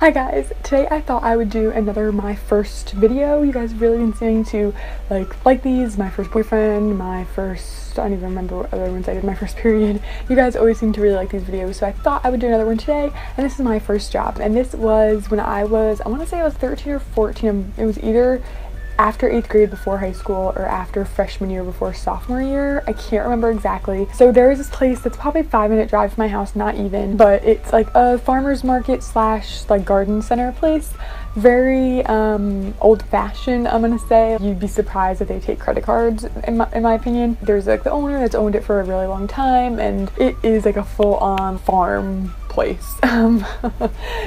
Hi guys, today I thought I would do another my first video. You guys have really been seeming to like these, my first boyfriend, my first, I don't even remember what other ones I did, my first period. You guys always seem to really like these videos, so I thought I would do another one today, and this is my first job. And this was when I want to say I was 13 or 14, it was either after 8th grade before high school or after freshman year before sophomore year. I can't remember exactly. So there is this place that's probably a 5-minute drive from my house, not even, but it's like a farmer's market slash like garden center place. Very old-fashioned, I'm gonna say. You'd be surprised that they take credit cards, in my opinion. There's like the owner that's owned it for a really long time, and it is like a full-on farm place.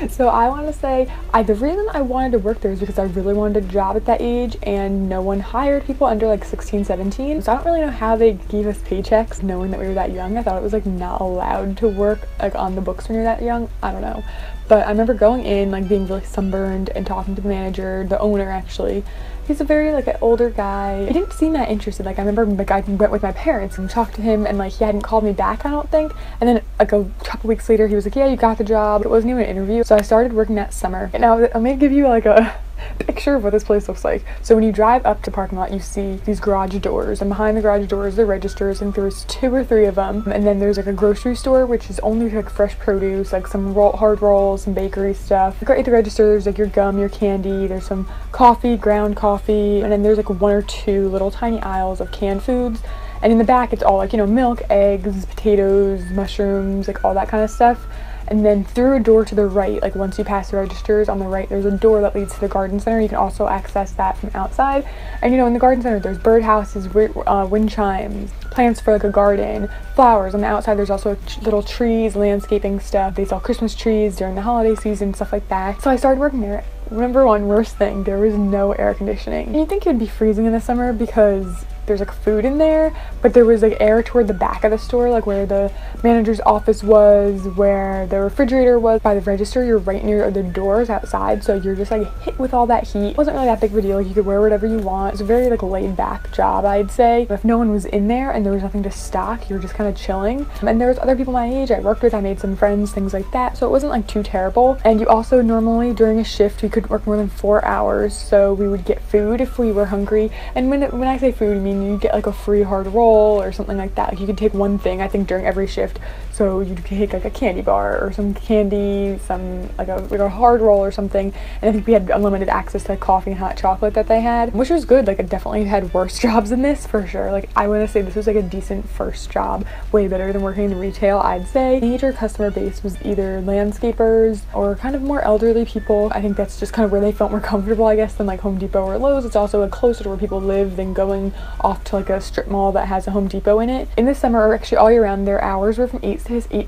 So I want to say the reason I wanted to work there is because I really wanted a job at that age, and no one hired people under like 16, 17. So I don't really know how they gave us paychecks knowing that we were that young. I thought it was like not allowed to work like on the books when you're that young. I don't know. But I remember going in, like being really sunburned and talking to the manager, the owner actually. He's a very like an older guy. He didn't seem that interested. Like I remember like I went with my parents and talked to him, and like he hadn't called me back, I don't think. And then like a couple weeks later he was like, yeah, you got the job. It wasn't even an interview. So I started working that summer. And now I'm gonna give you like a picture of what this place looks like. So when you drive up to the parking lot, you see these garage doors, and behind the garage doors the registers, and there's 2 or 3 of them. And then there's like a grocery store, which is only like fresh produce, like some hard rolls, some bakery stuff. At the register there's like your gum, your candy, there's some coffee, ground coffee, and then there's like 1 or 2 little tiny aisles of canned foods. And in the back it's all like, you know, milk, eggs, potatoes, mushrooms, like all that kind of stuff. And then through a door to the right, like once you pass the registers on the right, there's a door that leads to the garden center. You can also access that from outside. And you know, in the garden center there's birdhouses, wind chimes, plants for like a garden, flowers. On the outside there's also little trees, landscaping stuff. They sell Christmas trees during the holiday season, stuff like that. So I started working there. Number one worst thing, there was no air conditioning. And you'd think it'd be freezing in the summer because there's like food in there, but there was like air toward the back of the store, like where the manager's office was, where the refrigerator was. By the register you're right near the doors outside, so you're just like hit with all that heat. It wasn't really that big of a deal. Like, you could wear whatever you want. It's a very like laid back job, I'd say. If no one was in there and there was nothing to stock, you were just kind of chilling. And there was other people my age I worked with. I made some friends, things like that, so it wasn't like too terrible. And you also normally during a shift we couldn't work more than 4 hours, so we would get food if we were hungry. And when I say food, I mean you get like a free hard roll or something like that. Like you could take one thing, I think, during every shift. So you'd take like a candy bar or some candy, some like a hard roll or something. And I think we had unlimited access to coffee and hot chocolate that they had, which was good. Like I definitely had worse jobs than this for sure. Like I want to say this was like a decent first job, way better than working in retail, I'd say. Major customer base was either landscapers or kind of more elderly people. I think that's just kind of where they felt more comfortable, I guess, than like Home Depot or Lowe's. It's also closer to where people live than going off to like a strip mall that has a Home Depot in it. In the summer, or actually all year round, their hours were from 8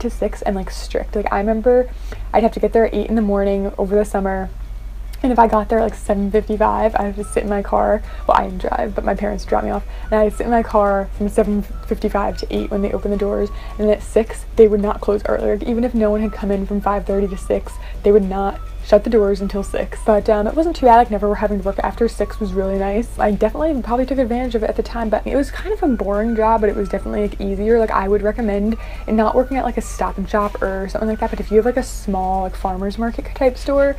to 6 and like strict. Like I remember I'd have to get there at 8 in the morning over the summer, and if I got there at like 7:55, I'd have to sit in my car. Well, I didn't drive, but my parents dropped me off, and I'd sit in my car from 7:55 to 8 when they opened the doors. And then at 6 they would not close earlier. Even if no one had come in from 5:30 to 6, they would not shut the doors until 6. But it wasn't too bad. Like never having to work after 6 was really nice. I definitely probably took advantage of it at the time, but it was kind of a boring job, but it was definitely like easier. Like I would recommend and not working at like a Stop and Shop or something like that, but if you have like a small like farmer's market type store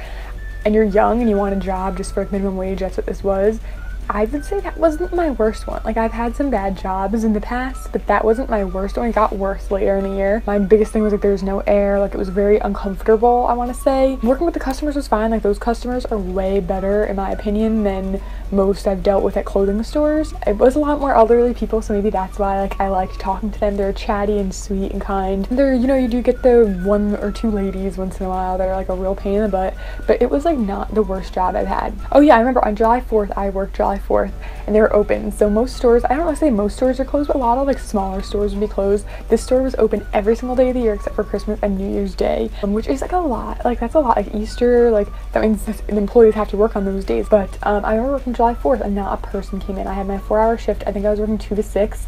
and you're young and you want a job just for like minimum wage, that's what this was. I would say that wasn't my worst one. Like I've had some bad jobs in the past, but that wasn't my worst one. It got worse later in the year. My biggest thing was like there was no air. Like it was very uncomfortable, I want to say. Working with the customers was fine. Like those customers are way better in my opinion than most I've dealt with at clothing stores. It was a lot more elderly people, so maybe that's why like I liked talking to them. They're chatty and sweet and kind. They're, you know, you do get the 1 or 2 ladies once in a while that are like a real pain in the butt, but it was like not the worst job I've had. Oh yeah, I remember on July 4th I worked July 4th and they were open. So most stores, I don't want to say most stores are closed, but a lot of like smaller stores would be closed. This store was open every single day of the year except for Christmas and New Year's Day, which is like a lot. Like that's a lot. Like Easter, like that means the employees have to work on those days. But I remember working July 4th and not a person came in. I had my 4-hour shift. I think I was working 2 to 6.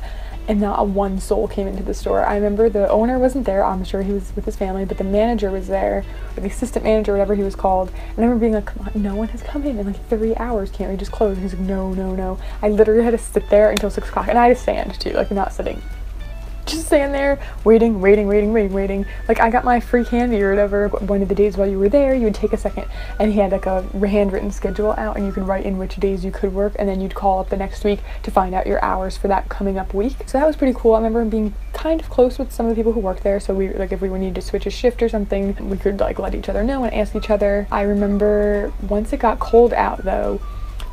And not a one soul came into the store. I remember the owner wasn't there. I'm sure he was with his family, but the manager was there, or the assistant manager, whatever he was called. And I remember being like, come on, no one has come in like 3 hours. Can't we just close? And he's like, no, no, no. I literally had to sit there until 6 o'clock, and I had to stand too, like not sitting. just standing there waiting. Like, I got my free candy or whatever. One of the days while you were there, you would take a second, and he had like a handwritten schedule out, and you could write in which days you could work, and then you'd call up the next week to find out your hours for that coming up week. So that was pretty cool. I remember being kind of close with some of the people who worked there, so we, like, if we needed to switch a shift or something, we could like let each other know and ask each other. I remember once it got cold out though,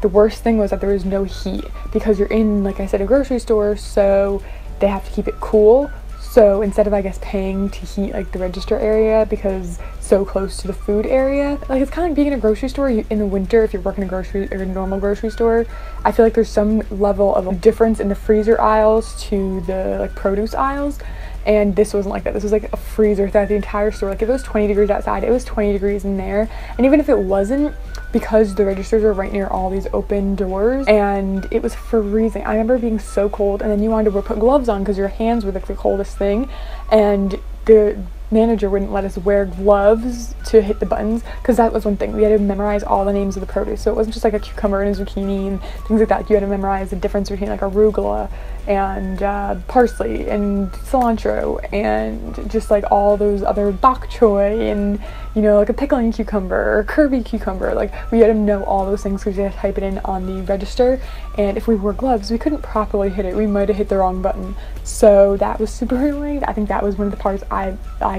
the worst thing was that there was no heat, because you're in, like I said, a grocery store, so they have to keep it cool. So instead of, I guess, paying to heat like the register area because so close to the food area, like, it's kind of like being in a grocery store in the winter. If you're working in a grocery or a normal grocery store, I feel like there's some level of difference in the freezer aisles to the like produce aisles. And this wasn't like that. This was like a freezer throughout the entire store. Like, if it was 20 degrees outside, it was 20 degrees in there. And even if it wasn't, because the registers were right near all these open doors, and it was freezing. I remember being so cold, and then you wanted to put gloves on because your hands were like the coldest thing, and the manager wouldn't let us wear gloves to hit the buttons, because that was one thing. We had to memorize all the names of the produce. So it wasn't just like a cucumber and a zucchini and things like that. You had to memorize the difference between like arugula and parsley and cilantro and just like all those other bok choy and, you know, like a pickling cucumber or Kirby cucumber. Like, we had to know all those things because we had to type it in on the register, and if we wore gloves we couldn't properly hit it. We might have hit the wrong button, so that was super annoying. I think that was one of the parts I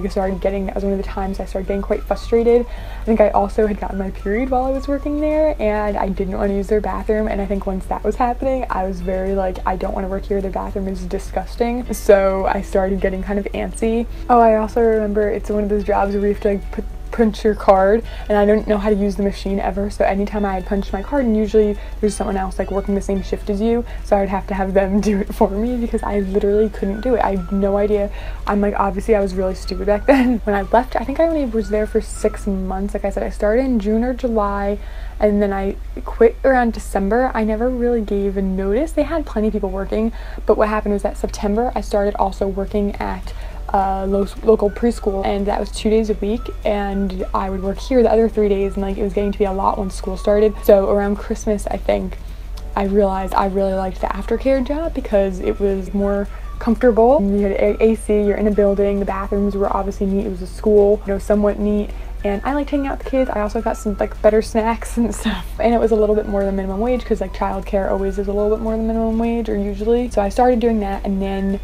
started getting. That was one of the times I started getting quite frustrated. I think I also had gotten my period while I was working there, and I didn't want to use their bathroom, and I think once that was happening I was very like, I don't want to work here, their bathroom is disgusting. So I started getting kind of antsy. Oh, I also remember it's one of those jobs where you have to like punch your card, and I don't know how to use the machine ever, so anytime I had punched my card, and usually there's someone else like working the same shift as you, so I would have to have them do it for me because I literally couldn't do it. I had no idea. I'm like, obviously I was really stupid back then. When I left, I think I only was there for 6 months. Like I said, I started in June or July, and then I quit around December. I never really gave a notice. They had plenty of people working, but what happened was that September I started also working at local preschool, and that was 2 days a week, and I would work here the other 3 days, and like, it was getting to be a lot once school started. So around Christmas, I think I realized I really liked the aftercare job because it was more comfortable. You had AC, you're in a building, the bathrooms were obviously neat, it was a school, you know, somewhat neat, and I liked hanging out with the kids. I also got some like better snacks and stuff, and it was a little bit more than minimum wage because like childcare always is a little bit more than minimum wage, or usually. So I started doing that, and then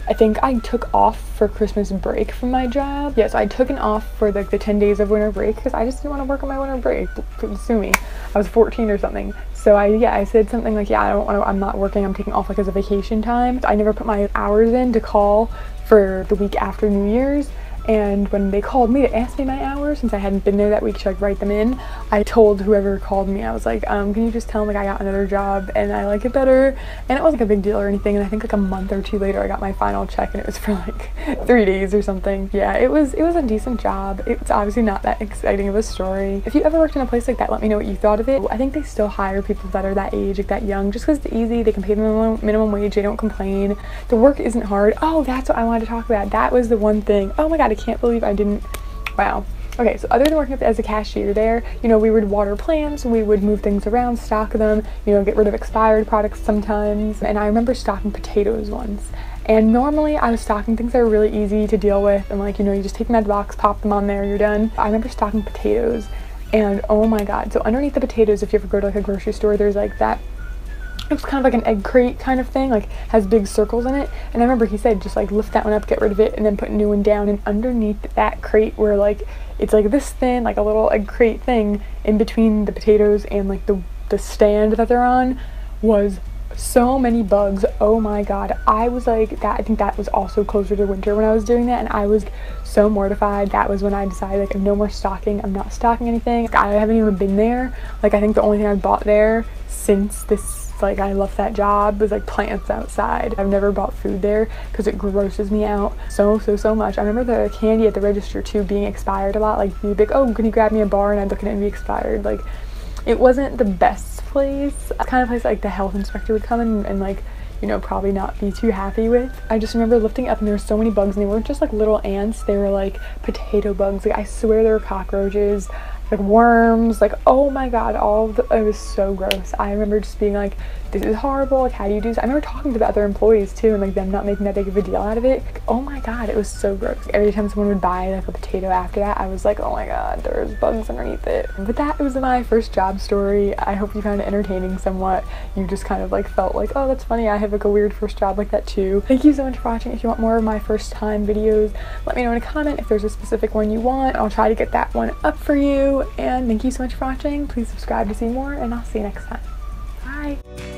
I think I took off for Christmas break from my job. Yeah, so I took an off for like the 10 days of winter break because I just didn't want to work on my winter break. Sue me. I was 14 or something. So I said something like, yeah, I'm not working, I'm taking off like as a vacation time. I never put my hours in to call for the week after New Year's. And when they called me to ask me my hours, since I hadn't been there that week to like write them in, I told whoever called me, I was like, can you just tell them like I got another job and I like it better? And it wasn't like a big deal or anything, and I think like a month or two later I got my final check, and it was for like 3 days or something. Yeah, it was a decent job. It's obviously not that exciting of a story. If you ever worked in a place like that, let me know what you thought of it. I think they still hire people that are that age, like that young, just because it's easy. They can pay the minimum wage, they don't complain. The work isn't hard. Oh, that's what I wanted to talk about. That was the one thing. Oh my god, I can't believe I didn't. Wow. Okay, so other than working as a cashier there, you know, we would water plants, we would move things around, stock them, you know, get rid of expired products sometimes. And I remember stocking potatoes once. And normally I was stocking things that are really easy to deal with, and like, you know, you just take them out of the box, pop them on there, you're done. I remember stocking potatoes, and oh my god, so underneath the potatoes, if you ever go to like a grocery store, there's like that, it was kind of like an egg crate kind of thing, like has big circles in it. And I remember he said just like lift that one up, get rid of it, and then put a new one down. And underneath that crate where like it's like this thin, like a little egg crate thing in between the potatoes and like the stand that they're on, was so many bugs. Oh my god, I was like that. I think that was also closer to winter when I was doing that, and I was so mortified. That was when I decided like no more stocking. I'm not stocking anything. I haven't even been there. Like I think the only thing I bought there since this, like I left that job, was like plants outside. I've never bought food there because it grosses me out so much. I remember the candy at the register too being expired a lot. Like you'd be like, oh, can you grab me a bar, and I'd look at it and be expired. Like it wasn't the best place. It's kind of place like the health inspector would come in and like, you know, probably not be too happy with. I just remember lifting up and there were so many bugs, and they weren't just like little ants, they were like potato bugs. Like I swear they were cockroaches. like worms, like oh my god, it was so gross. I remember just being like, this is horrible, like how do you do this? I remember talking to the other employees too and like them not making that big of a deal out of it. Like, oh my god, it was so gross. Like, every time someone would buy like a potato after that, I was like, oh my god, there's bugs underneath it. But that was my first job story. I hope you found it entertaining somewhat. You just kind of like felt like, oh that's funny, I have like a weird first job like that too. Thank you so much for watching. If you want more of my first time videos, let me know in a comment if there's a specific one you want. I'll try to get that one up for you. And thank you so much for watching. Please subscribe to see more, and I'll see you next time. Bye.